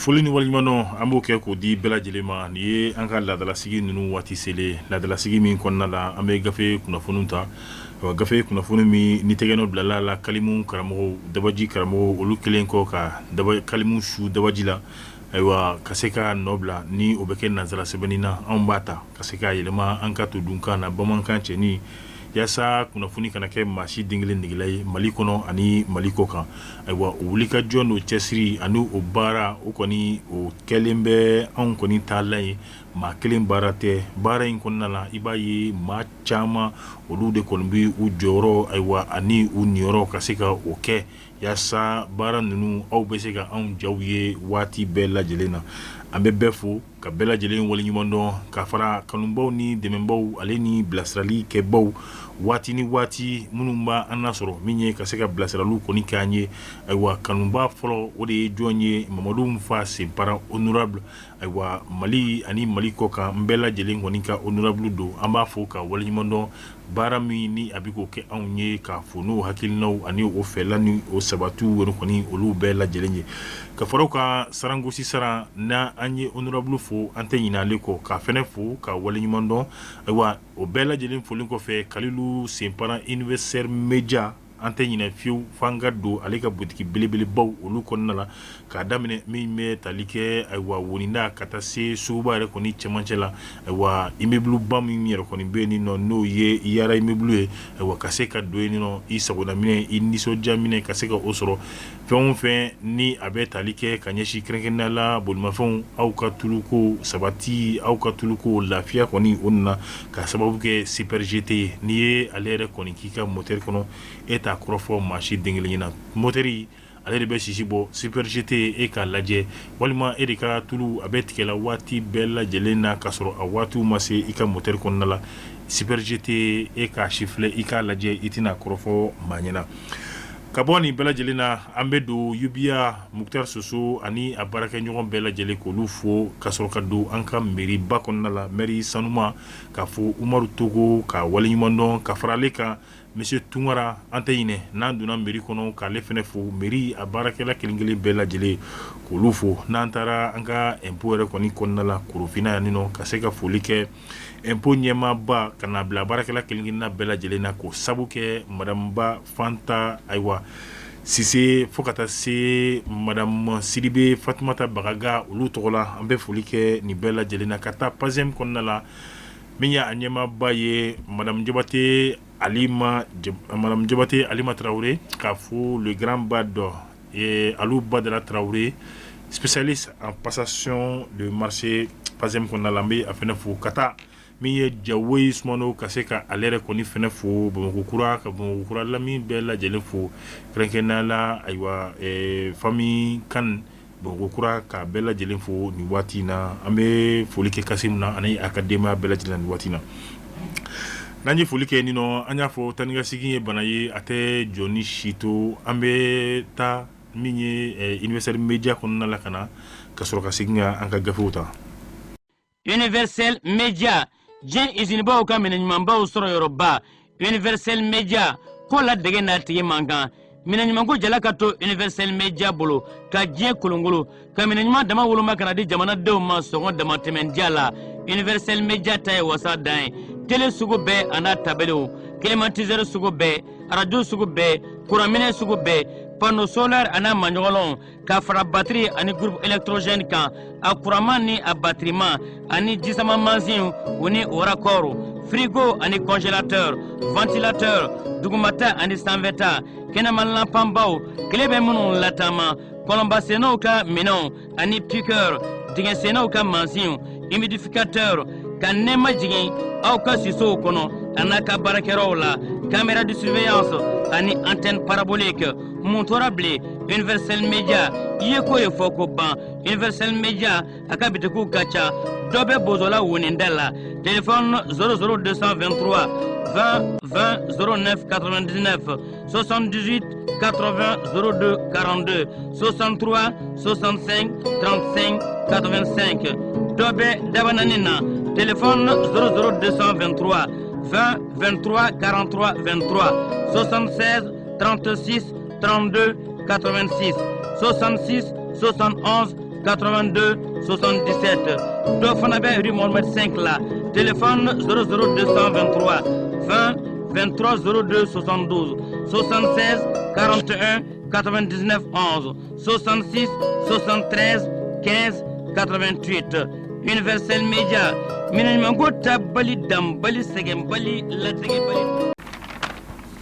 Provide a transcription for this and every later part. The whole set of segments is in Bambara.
Foli ni waliɲumandɔn an b'o kɛ k'o di bɛɛ lajɛlen ma nin ye an ka laadalasigi ninnu waati selen laadalasigi min kɔnɔna la an bɛ gafe kunnafoni ta gafe kunnafoni min ni tɛgɛnɔ bilala la kalimu karamɔgɔ dabaji karamɔgɔ olu kelen kɔ ka kalimu su dabaji la ayiwa ka se ka nɔ bila ni o bɛ kɛ nanzara sɛbɛnni na anw b'a ta ka se ka yɛlɛma an ka to dunkan na bamanankan cɛni yaasa kunnafoni kana kɛ maa si den kelen negela ye Mali kɔnɔ ani Mali kɔ kan ayiwa o wuli ka jɔ n'o cɛsiri ani o baara o kɔni o kɛlen bɛ anw kɔni taala ye maa kelen baara tɛ baara in kɔnɔna la i b'a ye maa caman olu de kɔni bɛ u jɔyɔrɔ ayiwa ani u niyɔrɔ ka se ka o kɛ yaasa baara ninnu aw bɛ se ka anw jaw ye waati bɛɛ lajɛlen na an bɛ bɛɛ fo ka bɛɛ lajɛlen waleɲuman dɔn ka fara kanubaw ni dɛmɛbaw ale ni bilasirali kɛbaw waati ni waati minnu b'a an nasɔrɔ min ye ka se ka bilasiraliw kɔni k'an ye ayiwa kanuba fɔlɔ o de ye jɔn ye Mamadu Fa Senpara honorable ayiwa Mali ani Mali kɔ kan n bɛɛ lajɛlen kɔni ka honorable don an b'a fɔ ka waleɲuman dɔn baara min ni a bɛ k'o kɛ anw ye k'a fɔ n'o hakilinaw ani o fɛla ni o sabatiw kɔni olu bɛɛ lajɛlen ye ka faraw ka sarangosi sara na an ye honorable fo an tɛ ɲinɛ ale kɔ k'a fɛnɛ fo ka waleɲuman dɔn ayiwa o bɛɛ lajɛlen folen kɔfɛ Kalilu Senpara Universel Media an tɛ ɲinɛ fiyewu f'an ka don ale ka butiki belebelebaw olu kɔnɔna la k'a daminɛ min bɛ tali kɛ ayiwa Woninda ka taa se Suguba yɛrɛ kɔni cɛmancɛ la ayiwa immeuble ba min yɛrɛ kɔni bɛ yen nɔ n'o ye Yara immeuble ye ayiwa ka se ka don yen nɔ i sagona minɛ i nisɔndiya minɛ ka se ka o sɔrɔ fɛn o fɛn ni a bɛ tali kɛ ka ɲɛsin kɛrɛnkɛrɛnnenya la bolimafɛnw aw ka tuluko sabati aw ka tuluko lafiya kɔni o nana ka sababu kɛ Super GT ye n'i ye ale yɛrɛ kɔni k'i ka moteur kɔnɔ e t'a kɔrɔfɔ maa si den kelen ɲɛna motɛri ale de bɛ sisi bɔ Super GT e k'a lajɛ walima e de ka tulu a bɛ tigɛ la waati bɛɛ lajɛlen na ka sɔrɔ a waatiw ma se i ka moteur kɔnɔna la Super GT e k'a sifilɛ i k'a lajɛ i tɛna kɔrɔfɔ maa ɲɛna ka bɔ nin bɛɛ lajɛlen na an bɛ don Yubiya Mukutari Soso ani a baarakɛɲɔgɔn bɛɛ lajɛlen k'olu fo ka sɔrɔ ka don an ka mairie ba kɔnɔna la mairie sanuma k'a fɔ Umaru Togo ka waleɲuman dɔn ka fara ale kan Monsieur Tunkara an tɛ ɲinɛ n'an donna mairie kɔnɔ k'ale fɛnɛ fo mairie a baarakɛla kelen kelen bɛɛ lajɛlen k'olu fo n'an taara an ka impôt yɛrɛ kɔni kɔnɔna la Korofina yan nɔ ka se ka foli kɛ impôt ɲɛmaaba ka na bila baarakɛla kelen kelenna bɛɛ lajɛlen na k'o sabu kɛ Madame Ba Fanta ayiwa Sise fo ka taa se Madame Sidibe Fatumata Bagaga olu tɔgɔ la an bɛ foli kɛ nin bɛɛ lajɛlen na ka taa PASEM kɔnɔna la min y'a ɲɛmaaba ye Madame Jabate Alima Traoré k'a fɔ le grand bad Alou Badara Traoré spécialiste en passation de marché PASEM kɔnɔna la an bɛ a fɛnɛ fo ka taa min ye Jawoyi Sumano ka se ka ale yɛrɛ kɔni fɛnɛ fo Bamakokura ka Bamakokura lamini bɛɛ lajɛlen fo kɛrɛnkɛrɛnnenya la ayiwa famille kan Bamakokura ka bɛɛ lajɛlen fo nin waati in na an bɛ foli kɛ Kasimu na ani a ka denbaya bɛɛ lajɛlen nin waati in na n'an ye foli kɛ nin nɔ an y'a fɔ taa ni ka segin ye bana ye a tɛ jɔ ni si to an bɛ taa min ye Universel Media kɔnɔna la ka na ka sɔrɔ ka segin ka an ka gafew ta Universel Media diɲɛ izinibaw ka minɛɲumanbaw sɔrɔ yɔrɔba Universel Media ko la dege n'a tigi man kan minɛɲumanko jala ka to Universel Media bolo ka diɲɛ kolongolo ka minɛɲuman dama woloma ka na di jamanadenw ma sɔngɔ damatɛmɛdiya la Universel Media ta ye wasa dan ye télé sugu bɛɛ a n'a tabelew climatiseur sugu bɛɛ radio sugu bɛɛ kuranminɛ sugu bɛɛ panneau solaire a n'a maɲɔgɔnlɔnw ka fara batterie ani groupe électrogène kan a kuranman ni a batteriman ani jisama mansin u ni o raccord frigo ani congélateur ventilateur dugumata ani sanfɛta kɛnɛmalanpanbaw tile bɛ minnu latama kɔlɔnbasennaw ka minɛnw ani piqueur dingɛsennaw ka mansinw humidificateur ka nɛma jigin aw ka sisow kɔnɔ a n'a ka baarakɛyɔrɔw la caméra de surveillance ani antenne parabolique mun tora bilen Universel Media i ye ko ye fɔ ko ban Universel Media a ka bitikiw ka ca dɔ bɛ bozola Woninda la téléphone 00223 20 20 09 99 78 80 02 42 63 65 35 85 dɔ bɛ dabanani na téléphone 00223 20 23 43 23 76 36 32 86 66 71 82 77 dɔ fana bɛ rue Mohamed 5 la téléphone 00223 20 23 02 72 76 41 99 11 66 73 15 88 Universel Media minaɲumanko ta bali dan bali sɛgɛn bali ladege bali.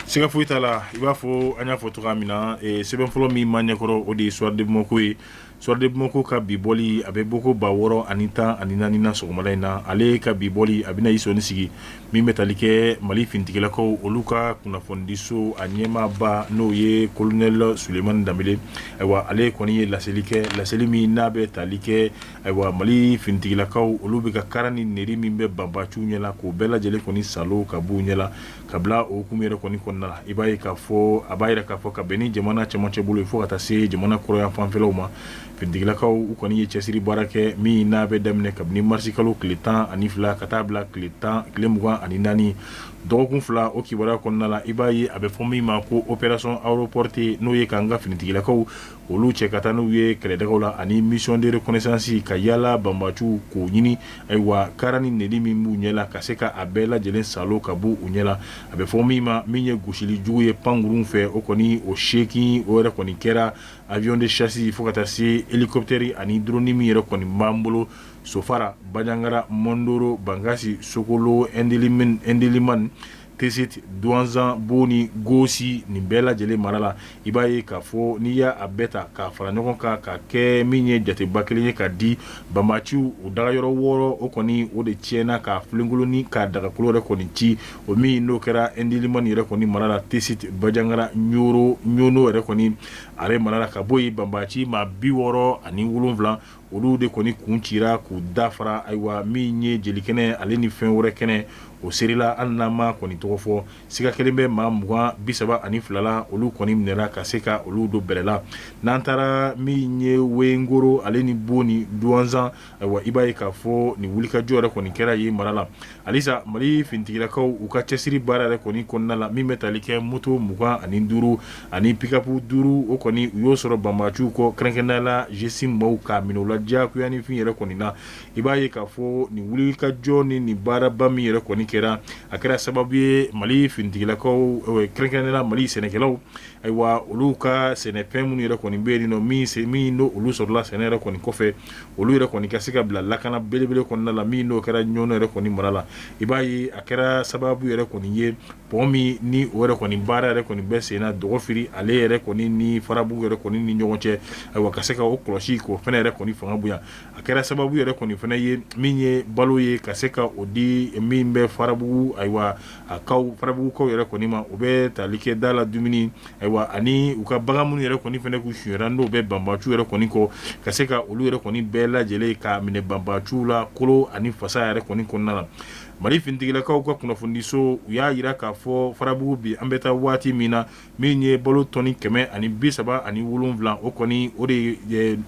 Siga foyi t'a la i b'a fɔ an y'a fɔ cogoya min na sɛbɛn fɔlɔ min ma ɲɛkɔrɔ o de ye Soir de Bamakɔ ye. Soir de Bamakɔ ka bi bɔli a bɛ bɔ ko 614 na sɔgɔmada in na ale ka bi bɔli a bɛna i sɔnni sigi min bɛ tali kɛ Mali finitigilakaw olu ka kunnafonidiso a ɲɛmaaba n'o ye Colonel Sulemani Danbele ayiwa ale kɔni ye laseli kɛ laseli min n'a bɛ tali kɛ ayiwa Mali finitigilakaw olu bɛ ka kara ni neri min bɛ banbaciw ɲɛla k'o bɛɛ lajɛlen kɔni salo ka b'u ɲɛla ka bila o hukumu yɛrɛ kɔni kɔnɔna la i b'a ye k'a fɔ a b'a yɛrɛ k'a fɔ ka bɛn ni jamana cɛmancɛ bolo ye fo ka taa se jamana kɔrɔyan fanfɛlaw ma finitigilakaw u kɔni ye cɛsiri baara kɛ min n'a bɛ daminɛ kabini marisi kalo tile 12 ka taa bila tile 24 dɔgɔkun 2 o kibaruya kɔnɔna la i b'a ye a bɛ fɔ min ma ko opération aéroportée n'o ye k'an ka finitigilakaw olu cɛ ka taa n'u ye kɛlɛdagaw la ani mission de reconnaissance ka yala banbaciw k'o ɲini ayiwa kara ni neli min b'u ɲɛla ka se ka a bɛɛ lajɛlen salo ka bɔ u ɲɛla a bɛ fɔ min ma min ye gosili jugu ye pankurun fɛ o kɔni o seekin o yɛrɛ kɔni kɛra avion de chasse fo ka taa se hélicoptère ani drone min yɛrɛ kɔni b'an bolo Sofara, Bajangara, Mondoro, Bangasi, Sokolo, Endiliman, Tesit, Douanzan, Boni, Gosi, ni bɛɛ lajɛlen mara la i b'a ye k'a fɔ n'i y'a bɛɛ ta k'a fara ɲɔgɔn kan ka kɛ min ye jateba kelen ye ka di banbaciw o dagayɔrɔ 6 o kɔni o de tiɲɛna k'a filenkoloni k'a dagakolo yɛrɛ kɔni ci o min n'o kɛra Endiliman yɛrɛ kɔni mara la Tesit, Bajangara, Ɲono yɛrɛ kɔni ale mara la ka bɔ yen banbaci maa 67 olu de kɔni kun cira k'u dafara ayiwa min ye jelikɛnɛ ale ni fɛn wɛrɛ kɛnɛ o serila hali n'a ma kɔni tɔgɔ fɔ siga kelen bɛ maa 32 la olu kɔni minɛra ka se ka olu do bɛrɛ la n'an taara min ye Wengoro ale ni Boni Douanzan ayiwa i b'a ye k'a fɔ ni wulikajɔ yɛrɛ kɔni kɛra yen mara la halisa Mali finitigilakaw u ka cɛsiri baara yɛrɛ kɔni kɔnɔna la min bɛ tali kɛ moto 25 ani pick-up 5 o kɔni u y'o sɔrɔ banbaciw kɔ kɛrɛnkɛrɛnnenya la Jessim Maw k'a minɛ o la diyagoya ni fin yɛrɛ kɔni na i b'a ye k'a fɔ ni wulikajɔ ni nin baaraba min yɛrɛ kɔni kɛra a kɛra sababu ye Mali finitigilakaw kɛrɛnkɛrɛnnenya Mali sɛnɛkɛlaw ayiwa olu ka sɛnɛfɛn minnu yɛrɛ kɔni bɛ yen nɔ min n'o olu sɔrɔla sɛnɛ yɛrɛ kɔni kɔfɛ olu yɛrɛ kɔni ka se ka bila lakana belebele kɔnɔna la min n'o kɛra Ɲɔnɔ yɛrɛ kɔni mara la i b'a ye a kɛra sababu yɛrɛ kɔni ye pɔn min ni o yɛrɛ kɔni baara yɛrɛ kɔni bɛ senna dɔgɔfiri ale yɛrɛ kɔni ni farabugu yɛrɛ kɔni ni ɲɔgɔn cɛ ayiwa ka se ka o kɔlɔsi k'o fɛnɛ yɛrɛ kɔni fanga bonya a kɛra sababu yɛrɛ kɔni fɛnɛ ye min ye balo ye ka se ka o di min bɛ farabugu ayiwa a kaw farabugukaw yɛrɛ kɔni ma o bɛ tali kɛ da la dumuni ayiwa ani u ka bagan minnu yɛrɛ kɔni fɛnɛ k'u suyɛra n'o bɛ banbaciw yɛrɛ kɔni kɔ ka se ka olu yɛrɛ kɔni bɛɛ lajɛlen ka minɛ banbaciw la kolo ani fasa yɛrɛ kɔni kɔnɔna la Mali finitigilakaw ka kunnafonidiso u y'a yira k'a fɔ farabugu bi an bɛ taa waati min na min ye balo tɔni 137 o kɔni o de ye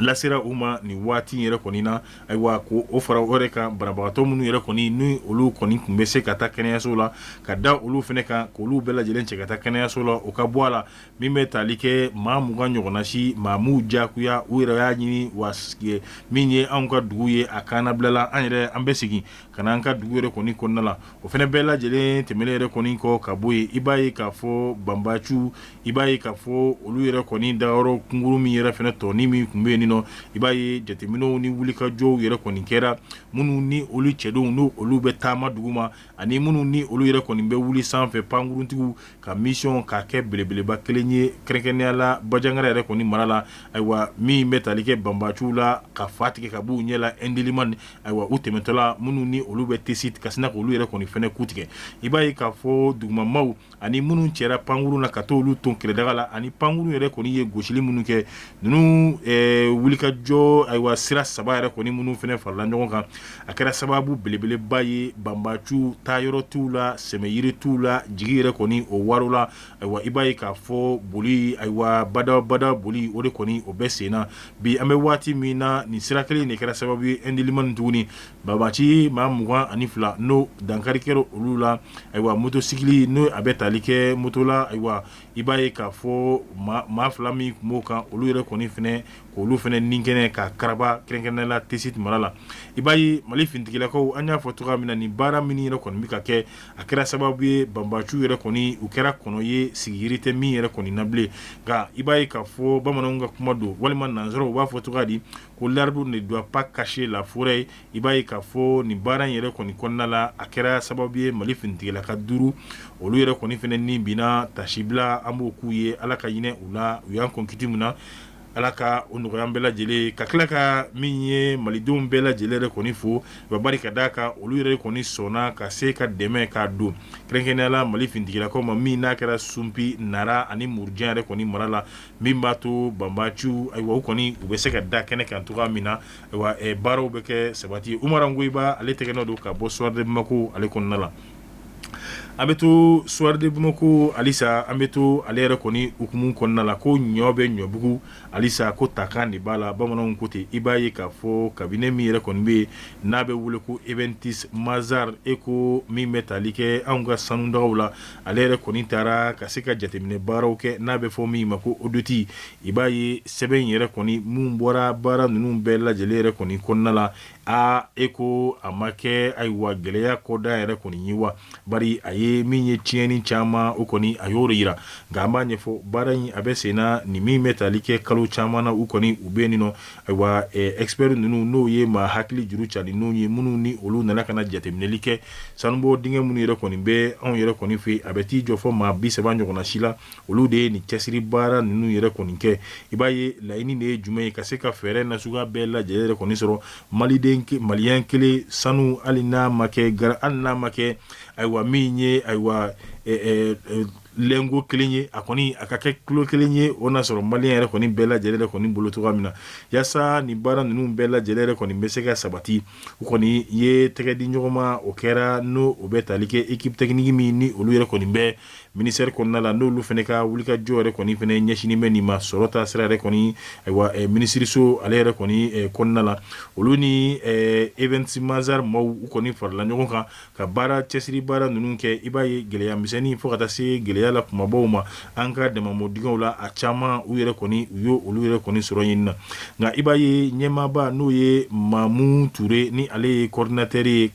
lasera u ma nin waati yɛrɛ kɔni na ayiwa ko o fara o yɛrɛ kan banabagatɔ minnu yɛrɛ kɔni ni olu kɔni tun bɛ se ka taa kɛnɛyaso la ka da olu fɛnɛ kan k'olu bɛɛ lajɛlen cɛ ka taa kɛnɛyaso la o ka bɔ a la min bɛ tali kɛ maa 20 ɲɔgɔnna si maa m'u diyagoya u yɛrɛ y'a ɲini wa min ye anw ka dugu ye a kaana bilala an bɛ segin ka na an ka dugu yɛrɛ kɔni kɔnɔna la o fɛnɛ bɛɛ lajɛlen tɛmɛlen yɛrɛ kɔni kɔ ka bɔ yen i b'a ye k'a fɔ banbaciw i b'a ye k'a fɔ olu yɛrɛ kɔni dayɔrɔ kunkuru min yɛrɛ fɛnɛ tɔni min kun bɛ yen nɔ i b'a ye jateminɛw ni wulikajɔw yɛrɛ kɔni kɛra minnu ni olu cɛdenw n'o olu bɛ taama dugu ma ani minnu ni olu yɛrɛ kɔni bɛ wuli sanfɛ pankuruntigiw ka mission k'a kɛ belebeleba kelen ye kɛrɛnkɛrɛnnenya la Bajangara yɛrɛ kɔni mara la ayiwa min bɛ tali kɛ banbaciw la ka fa tigɛ ka b'u ɲɛ la Endiliman ayiwa u tɛmɛtɔla minnu ni olu bɛ Tesit ka sina k'olu yɛrɛ kɔni fɛnɛ ku tigɛ i b'a ye k'a fɔ dugumamaw ani minnu cɛra pankurun na ka t'olu ton kɛlɛdaga la ani pankurun yɛrɛ kɔni ye gosili minnu kɛ ninnu wulikajɔ ayiwa sira 3 yɛrɛ kɔni minnu fɛnɛ farala ɲɔgɔn kan a kɛra sababu belebeleba ye banbaciw taayɔrɔ t'u la sɛmɛyiri t'u la jigi yɛrɛ kɔni o wariw la ayiwa i b'a ye k'a fɔ boli ayiwa bada boli o de kɔni o bɛ sen na bi an bɛ waati min na nin sira kelen de kɛra sababu ye Endiliman tuguni banbaci maa 22 n'o dankari kɛra olu la ayiwa moto sigili n'o a bɛ tali kɛ moto la ayiwa i b'a ye k'a fɔ maa 2 min kun b'o kan olu yɛrɛ kɔni fɛnɛ k'olu fana ninkɛnɛ ka karaba kɛrɛnkɛrɛnnenya la tesit mara la i b'a ye Mali finitigilakaw an y'a fɔ cogoya min na ni baara min yɛrɛ kɔni bɛ ka kɛ a kɛra sababu ye banbaaciw yɛrɛ kɔni u kɛra kɔnɔ ye sigiyiri tɛ min yɛrɛ kɔni na bilen nka i b'a ye k'a fɔ bamananw ka kuma don walima nanzaraw u b'a fɔ cogoya di ko l'arbre ne doit pas cacher la forêt i b'a ye k'a fɔ nin baara in yɛrɛ kɔni kɔnɔna la a kɛra sababu ye Mali finitigilaka 5 olu yɛrɛ kɔni fana ni binna tasibila an b'o k'u ye Ala ka hinɛ u la u y'an kɔnkiti mun na Ala ka o nɔgɔya bɛɛ lajɛlen ka tila ka min ye malidenw bɛɛ lajɛlen yɛrɛ kɔni fo wa bari ka d'a kan olu yɛrɛ kɔni sɔnna ka se ka dɛmɛ k'a don kɛrɛnkɛrɛnnenya la Mali finitigilakaw ma min n'a kɛra sunpi nara ani murujan yɛrɛ kɔni mara la min b'a to banbaaciw ayiwa u kɔni u bɛ se ka da kɛnɛ kan cogoya min na ayiwa baaraw bɛ kɛ sabati ye Umaru Angoyiba ale tɛgɛnɔ don ka bɔ Soir de Bamako ale kɔnɔna la an bɛ to Soir de Bamako halisa an bɛ to ale yɛrɛ kɔni hukumu kɔnɔna la ko ɲɔ bɛ ɲɔbugu halisa ko takan de b'a la bamananw ko ten i b'a ye k'a fɔ kabine min yɛrɛ kɔni bɛ yen n'a bɛ wele ko Eventis Mazar Eco min bɛ tali kɛ anw ka sanudagaw la ale yɛrɛ kɔni taara ka se ka jateminɛ baaraw kɛ n'a bɛ fɔ min ma ko audit i b'a ye sɛbɛn in yɛrɛ kɔni mun bɔra baara ninnu bɛɛ lajɛlen yɛrɛ kɔni kɔnɔna la Eco a ma kɛ ayiwa gɛlɛya kɔda yɛrɛ kɔni ye wa bari a ye min ye tiɲɛni caman o kɔni a y'o yira nka an b'a ɲɛfɔ baara in a bɛ senna ni min bɛ tali kɛ kalo caman na u kɔni u bɛ nin nɔ ayiwa expert ninnu n'o ye maa hakili juru carinenw ye minnu ni olu nana ka na jateminɛli kɛ sanubɔ dingɛ minnu yɛrɛ kɔni bɛ anw yɛrɛ kɔni fɛ a bɛ t'i jɔ fɔ maa 30 ɲɔgɔnna si la olu de ye nin cɛsiri baara ninnu yɛrɛ kɔni kɛ i b'a ye laɲini de ye jumɛn ye ka se ka fɛɛrɛ nasuguya bɛɛ lajɛlen yɛrɛ kɔni sɔrɔ maliyɛn kelen sanu hali n'a ma kɛ ayiwa min ye ayiwa lengo kelen ye a kɔni a ka kɛ kilo kelen ye o n'a sɔrɔ maliyɛn yɛrɛ kɔni bɛɛ lajɛlen yɛrɛ kɔni bolo cogoya min na yaasa nin baara ninnu bɛɛ lajɛlen yɛrɛ kɔni bɛ se ka sabati u kɔni ye tɛgɛ di ɲɔgɔn ma o kɛra n'o o bɛ tali kɛ équipe technique min ni olu yɛrɛ kɔni bɛ ministère kɔnɔna la n'olu fana ka wulikajɔ yɛrɛ kɔni fana ɲɛsinin bɛ nin ma sɔrɔ ta sira yɛrɛ kɔni ayiwa minisiriso ale yɛrɛ kɔni kɔnɔna la olu ni Eventis Mazar maaw u kɔni farala ɲɔgɔn kan ka baara cɛsiri baara ninnu kɛ i b'a ye gɛlɛya misɛnnin fo ka taa se gɛlɛya la kumabaw ma an ka dɛmɛmɔdingɛw la a caman u yɛrɛ kɔni u y'o olu yɛrɛ kɔni sɔrɔ ɲini na nka i b'a ye ɲɛmaaba n'o ye Mamu Ture ni ale ye coordinateur ye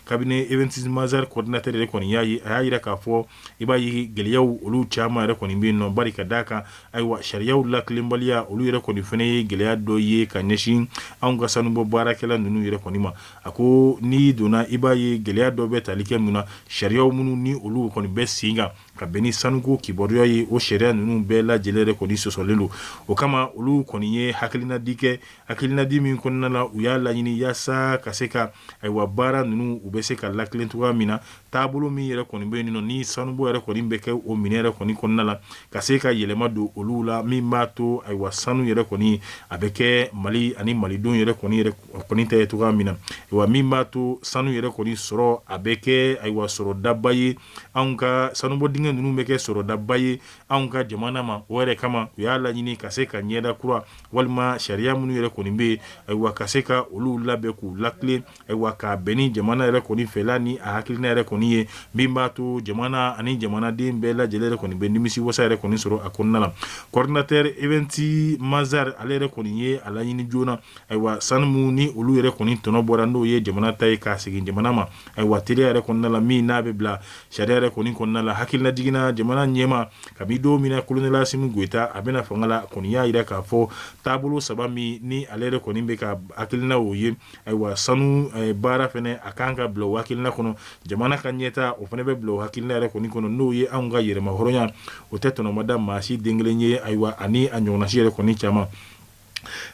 cabinet Eventis Mazar coordinateur yɛrɛ kɔni y'a ye a y'a yira k'a fɔ i b'a ye gɛlɛyaw olu caman yɛrɛ kɔni bɛ yen nɔ bari ka d'a kan ayiwa sariyaw latilenbaliya olu yɛrɛ kɔni fana ye gɛlɛya dɔ ye ka ɲɛsin anw ka sanubɔ baarakɛla ninnu yɛrɛ kɔni ma a ko n'i donna i b'a ye gɛlɛya dɔ bɛ tali kɛ mun na sariyaw minnu ni olu kɔni bɛ sen kan ka bɛn ni sanuko kibaruya ye o sariya ninnu bɛɛ lajɛlen yɛrɛ kɔni sɔsɔlen don o kama olu kɔni ye hakilinadi kɛ hakilinadi min kɔnɔna la u y'a laɲini yaasa ka se ka ayiwa baara ninnu u bɛ se ka lakilen cogoya min na taabolo min yɛrɛ kɔni bɛ yen nɔ ni sanubɔ yɛrɛ kɔni bɛ kɛ o minɛ yɛrɛ kɔni kɔnɔna la ka se ka yɛlɛma don olu la min b'a to ayiwa sanu yɛrɛ kɔni a bɛ kɛ Mali ani malidenw yɛrɛ kɔni ta ye cogoya min na ayiwa min b'a to sanu yɛrɛ kɔni sɔrɔ a bɛ kɛ ayiwa sɔrɔ daba ye anw ka sanubɔ dingɛ ninnu bɛ kɛ sɔrɔ daba ye anw ka jamana ma o yɛrɛ kama u y'a laɲini ka se ka ɲɛda kura walima sariya minnu yɛrɛ kɔni bɛ yen ayiwa ka se ka olu labɛn k'u lakilen ayiwa ka bɛn ni jamana yɛrɛ kɔni fɛla ni a hakilina yɛrɛ kɔni ye min b'a to jamana ani jamanaden bɛɛ lajɛlen yɛrɛ kɔni bɛ nimisi wasa yɛrɛ kɔni sɔrɔ a kɔnɔna la coordinateur Eventis Mazar ale yɛrɛ kɔni ye a laɲini joona ayiwa sanu mun ni olu yɛrɛ kɔni tɔnɔ bɔra n'o ye jamana ta ye k'a segin jamana ma ayiwa teliya yɛrɛ kɔnɔna la min n'a bɛ bila sariya yɛrɛ kɔni kɔnɔna la hakilina jiginna jamana ɲɛma kabi don min na Colonel Assimi Goïta a bɛna fanga la kɔni y'a jira k'a fɔ taabolo saba min ni ale yɛrɛ kɔni bɛ ka hakilina o ye ayiwa sanu baara fɛnɛ a kan ka bila o hakilina kɔnɔ jamana ka ɲɛta o fɛnɛ bɛ bila o hakilina yɛrɛ kɔni kɔnɔ n'o ye anw ka yɛrɛma hɔrɔnya o tɛ tɔnɔmada maa si den kelen ye ayiwa ani a ɲɔgɔnna si yɛrɛ kɔni caman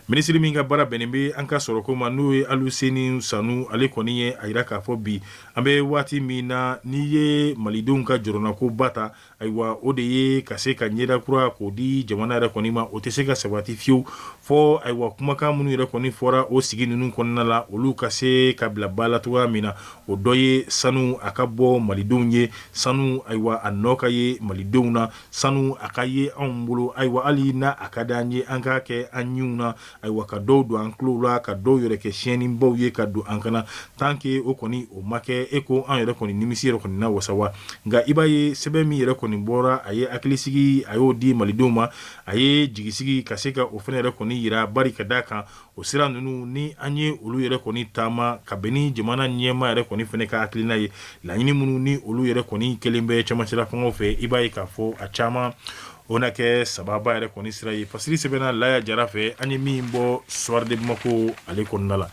minisiri min ka baara bɛnnen bɛ an ka sɔrɔko ma n'o ye Aluseni Sanu ale kɔni ye a jira k'a fɔ bi an bɛ waati min na n'i ye malidenw ka jɔrɔnako ba ta ayiwa o de ye ka se ka ɲɛda kura k'o di jamana yɛrɛ kɔni ma o tɛ se ka sabati fiyewu fɔ ayiwa kumakan minnu yɛrɛ kɔni fɔra o sigi ninnu kɔnɔna la olu ka se ka bila ba la cogoya min na o dɔ ye sanu a ka bɔ malidenw ye sanu ayiwa a nɔ ka ye malidenw na sanu a ka ye anw bolo ayiwa hali n'a a ka d'an ye an k'a kɛ an ɲinw na na ayiwa ka dɔw don an tulo la ka dɔw yɛrɛ kɛ siɲɛnibaw ye ka don an kana tant que o kɔni o ma kɛ e ko an yɛrɛ kɔni nimisi yɛrɛ kɔni na wasa wa nka i b'a ye sɛbɛn min yɛrɛ kɔni bɔra a ye hakilisigi a y'o di malidenw ma a ye jigisigi ka se ka o fana yɛrɛ kɔni yira bari ka d'a kan o sira ninnu ni an ye olu yɛrɛ kɔni taama ka bɛn ni jamana ɲɛma yɛrɛ kɔni fana ka hakilina ye laɲini minnu ni olu yɛrɛ kɔni kelen bɛ cɛmancɛla fɛngɛw fɛ i b'a ye k'a fɔ a caman o na kɛ sababa yɛrɛ kɔni sira ye fasiri sɛbɛnna laya jara fɛ an ye min bɔ soir de Bamako ale kɔnɔna la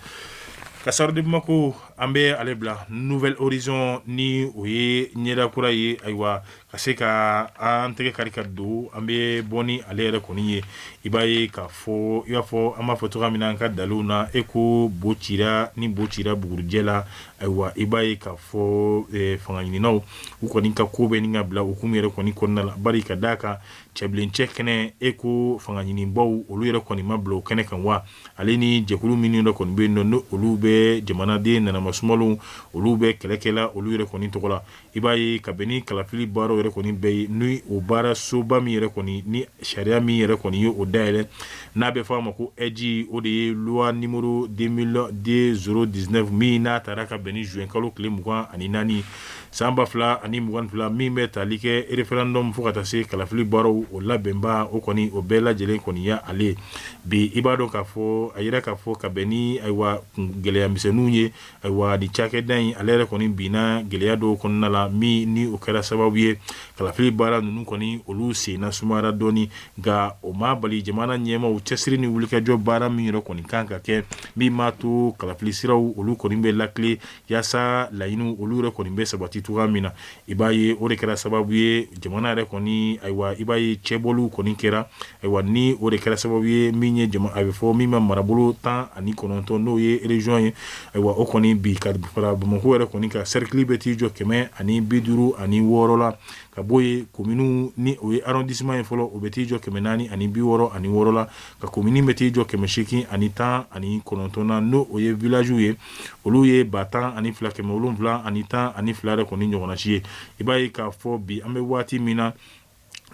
ka soir de Bamako an bɛ ale bila nouvelle horizon ni o ye ɲɛda kura ye ayiwa ka se ka an tɛgɛ kari ka don an bɛ bɔ ni ale yɛrɛ kɔni ye i b'a ye k'a fɔ i b'a fɔ an b'a fɔ cogoya min na an ka daliw na e ko bo cira ni bo cira bugurujɛ la ayiwa i b'a ye k'a fɔ fanga ɲininaw u kɔni ka ko bɛ ni ka bila hukumu yɛrɛ kɔni kɔnɔna la bari ka d'a kan cɛbilencɛ kɛnɛ e ko fanga ɲinibaw olu yɛrɛ kɔni ma bila o kɛnɛ kan wa ale ni jɛkulu minnu yɛrɛ kɔni bɛ yen nɔ ni olu bɛ jamanaden nanama sumalenw olu bɛ kɛlɛkɛla olu yɛrɛ kɔni tɔgɔ la i b'a ye ka bɛn ni kalafili baaraw yɛrɛ kɔni bɛɛ ye ni o baara soba min yɛrɛ kɔni ni sariya min yɛrɛ kɔni ye o dayɛlɛ n'a bɛ fɔ a ma ko ɛji o de ye loi numéro 2019 min n'a taara ka bɛn ni juin kalo tile 24 san 2022 min bɛ tali kɛ référendum fo ka taa se kalafili baaraw o labɛnba o kɔni o bɛɛ lajɛlen kɔni ya ale bi i b'a dɔn k'a fɔ a yira k'a fɔ ka bɛn ni ayiwa gɛlɛya misɛnninw ye ayiwa di cakɛda in ale yɛrɛ kɔni binna gɛlɛya dɔw kɔnɔna la min ni o kɛra sababu ye kalafili baara ninnu kɔni olu senna sumayara dɔɔni nka o ma bali jamana ɲɛmaw cɛsiri ni wulikajɔ baara min yɛrɛ kɔni kan ka kɛ min m'a to kalafili siraw olu kɔni bɛ lakile yaasa laɲiniw olu yɛrɛ kɔni bɛ sabati cogoya min na i b'a ye o de kɛra sababu ye jamana yɛrɛ kɔni ayiwa i b'a ye cɛbɔliw kɔni kɛra ayiwa ni o de kɛra sababu ye min ye a bɛ fɔ min ma marabolo 19 n'o ye région ye ayiwa o kɔni bi ka fara Bamako yɛrɛ kɔni ka cercle bɛ t'i jɔ 156 la ka bɔ ye commune ni o ye arrondissement ye fɔlɔ o bɛ t'i jɔ 466 la ka commune bɛ t'i jɔ 819 na n'o o ye village ye olu ye 102 712 yɛrɛ kɔni ɲɔgɔnna si ye i b'a ye k'a fɔ bi an bɛ waati min na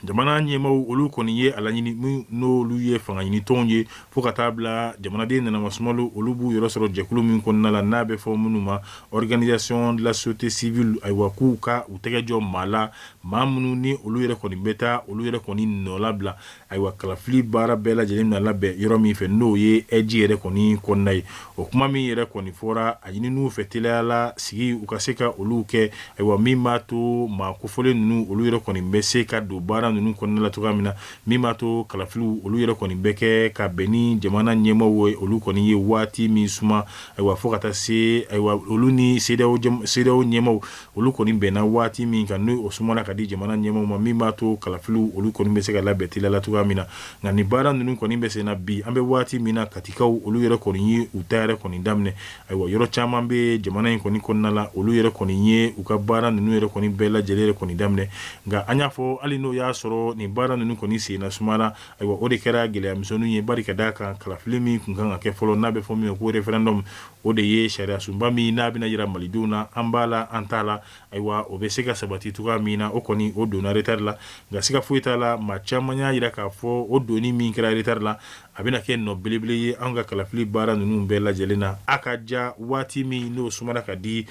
jamana ɲɛmaw olu kɔni ye a laɲini n'olu ye fanga ɲinitɔnw ye fo ka taa bila jamanaden nanamasumalu olu b'u yɔrɔ sɔrɔ jɛkulu min kɔnɔna la n'a bɛ fɔ minnu ma organisation de la société civile ayiwa k'u ka u tɛgɛ jɔ maa la maa minnu ni olu yɛrɛ kɔni bɛ taa olu yɛrɛ kɔni nɔ labila ayiwa kalafili baara bɛɛ lajɛlen na labɛn yɔrɔ min fɛ n'o ye ɛji yɛrɛ kɔni kɔnɔna ye o kuma min yɛrɛ kɔni fɔra a ɲininiw fɛ teliya la sigi u ka se ka olu kɛ ayiwa min b'a to maa kofɔlen ninnu olu yɛrɛ kɔni bɛ se ka don baara ninnu kɔnɔna la cogoya min na min b'a to kalafiliw olu yɛrɛ kɔni bɛ kɛ ka bɛn ni jamana ɲɛmaw ye olu kɔni ye waati min suma ayiwa fo ka taa se ayiwa olu ni CEDEAO ɲɛmaw olu kɔni bɛnna waati min kan n'o sumana ka di jamana ɲɛmaw ma min b'a to kalafiliw olu kɔni bɛ se ka labɛn teliya la cogoya min na nka nin baara ninnu kɔni bɛ sen na bi an bɛ waati min na katikaw olu yɛrɛ kɔni ye u ta yɛrɛ kɔni daminɛ ayiwa yɔrɔ caman bɛ jamana in kɔni kɔnɔna la olu yɛrɛ kɔni ye u ka baara ninnu yɛrɛ kɔni bɛɛ lajɛlen yɛrɛ kɔni daminɛ nka an y'a fɔ hali n'o y'a sɔrɔ nin baara ninnu kɔni senna sumana ayiwa o de kɛra gɛlɛya misɛnninw ye bari ka d'a kan kalafili min kun kan ka kɛ fɔlɔ n'a bɛ fɔ min ma ko référendum o de ye sariya sunba min n'a bɛna yira malidenw na an b'a la an t'a la ayiwa o bɛ se ka sabati cogoya min na o kɔni o donna retard la nka siga foyi t'a la maa caman y'a yira k'a fɔ o donni min kɛra retard la a bɛna kɛ nɔ belebele ye an ka kalafili baara ninnu bɛɛ lajɛlen na a ka ja waati min n'o sumana ka di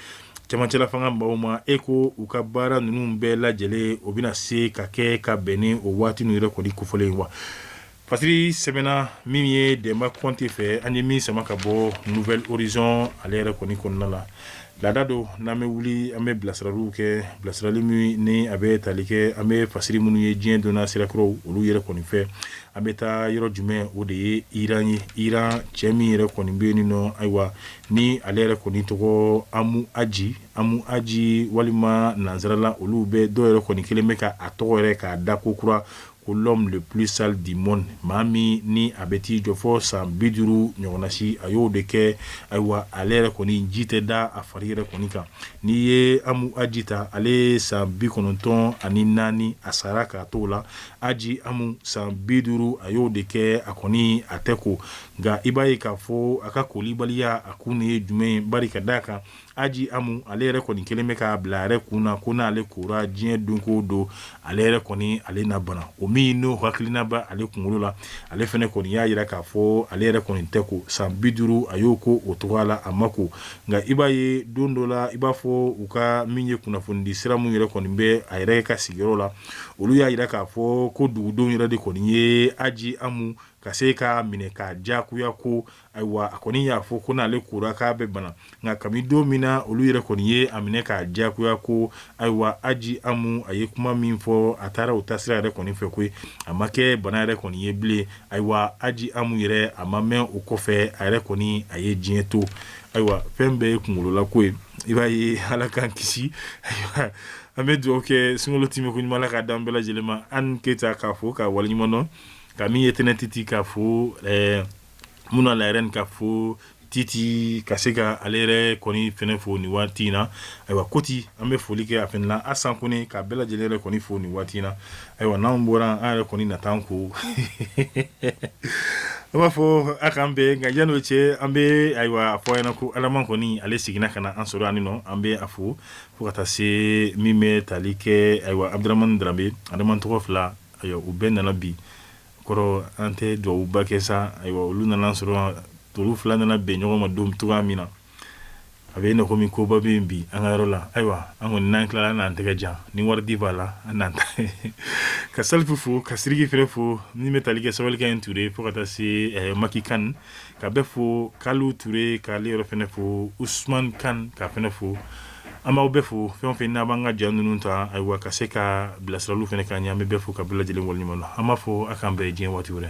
cɛmancɛla fanga maaw ma e ko u ka baara ninnu bɛɛ lajɛlen o bɛna se ka kɛ ka bɛn ni o waati ninnu yɛrɛ kɔni kofɔlen wa fasiri sɛbɛnna min ye Demba Kɔnte fɛ an ye min sama ka bɔ nouvelle horizon ale yɛrɛ kɔni kɔnɔna la laada do n'an bɛ wuli an bɛ bilasiraliw kɛ bilasirali min ni a bɛ tali kɛ an bɛ fasiri minnu ye diɲɛ donna sirakɔrɔw olu yɛrɛ kɔni fɛ an bɛ taa yɔrɔ jumɛn o de ye Iran ye Iran cɛ min yɛrɛ kɔni bɛ yen nɔ ayiwa ni ale yɛrɛ kɔni tɔgɔ Amu Aji walima nanzarala olu bɛ dɔw yɛrɛ kɔni kelen bɛ ka a tɔgɔ yɛrɛ k'a da ko kura ko l'homme le plus sale du monde maa min ni a bɛ t'i jɔ fɔ san 50 ɲɔgɔnna si a y'o de kɛ ayiwa ale yɛrɛ kɔni ji tɛ da a fari yɛrɛ kɔni kan n'i ye Amu Aji ta ale san 94 a sara k'a t'o la Aji Amu san 50 a y'o de kɛ a kɔni a tɛ ko nka i b'a ye k'a fɔ a ka kolibaliya a kun ye jumɛn ye bari ka d'a kan Aji Amu ale yɛrɛ kɔni kelen bɛ k'a bila a yɛrɛ kun na ko n'ale kora diɲɛ don ko don ale yɛrɛ kɔni ale na bana o min no hakilina ba ale kunkolo la ale fɛnɛ kɔni y'a yira k'a fɔ ale yɛrɛ kɔni tɛ ko san 50 a y'o ko o togoya la a ma ko nka i b'a ye don dɔ la i b'a fɔ u ka min ye kunnafonidi sira mun yɛrɛ kɔni bɛ a yɛrɛ ka sigiyɔrɔ la olu y'a yira k'a fɔ ko dugudenw yɛrɛ de kɔni ye Aji Amu ka se ka minɛ ka jakuya ko ayiwa a kɔni y'a fɔ ko n'ale kora k'a bɛ bana nka kabi don min na olu yɛrɛ kɔni ye a minɛ ka jakuya ko ayiwa Aji Amu a ye kuma min fɔ a taara o tasira yɛrɛ kɔni fɛ koyi a ma kɛ bana yɛrɛ kɔni ye bilen ayiwa Aji Amu yɛrɛ a ma mɛn o kɔfɛ a yɛrɛ kɔni a ye diɲɛ to ayiwa fɛn bɛɛ ye kunkolola ko ye i b'a ye Ala k'an kisi ayiwa an bɛ dugawu kɛ sunkalo time ko ɲuman la k'a d'an bɛɛ lajɛlen ma Anne Keita k'a fɔ k'a waleɲuman dɔn ka min ye Tɛnɛ Titi k'a fɔ Muna Layɛrɛni k'a fɔ Titi ka se ka ale yɛrɛ kɔni fɛnɛ fo nin waati in na ayiwa Koti an bɛ foli kɛ a fɛnɛ la Asan Kone ka bɛɛ lajɛlen yɛrɛ kɔni fo nin waati in na ayiwa n'an bɔra an yɛrɛ kɔni natan ko an b'a fɔ a k'an bɛn nka yan'o cɛ an bɛ ayiwa a fɔ ɲɛna ko Alaman kɔni ale seginna ka na an sɔrɔ yan nɔ an bɛ a fo fo ka taa se min bɛ tali kɛ ayiwa Abdramani Drambe Adama tɔgɔ fila ayiwa u bɛɛ nana bi kɔrɔ an tɛ duwawuba kɛ sa ayiwa olu nana sɔrɔ tolu fila nana bɛn ɲɔgɔn ma don cogoya min na a bɛ ina komi koba bɛ yen bi an ka yɔrɔ la ayiwa an kɔni n'an tilala an n'an tɛgɛ jan ni wari di b'a la an n'an ta ka Salifu fo ka Siriki fɛnɛ fo min bɛ tali kɛ Sabalikɛ in Ture fo ka taa se Maki Kan ka bɛɛ fo Kalu Ture k'ale yɔrɔ fɛnɛ fo Usman Kan ka fɛnɛ fo an b'aw bɛɛ fo fɛn o fɛn n'a b'an ka ja ninnu ta ayiwa ka se ka bilasiraliw fɛnɛ k'an ɲɛ an bɛ bɛɛ fo ka bɛɛ lajɛlen waleɲuman dɔn an b'a fɔ a k'an bɛɛ diɲɛ waati wɛrɛ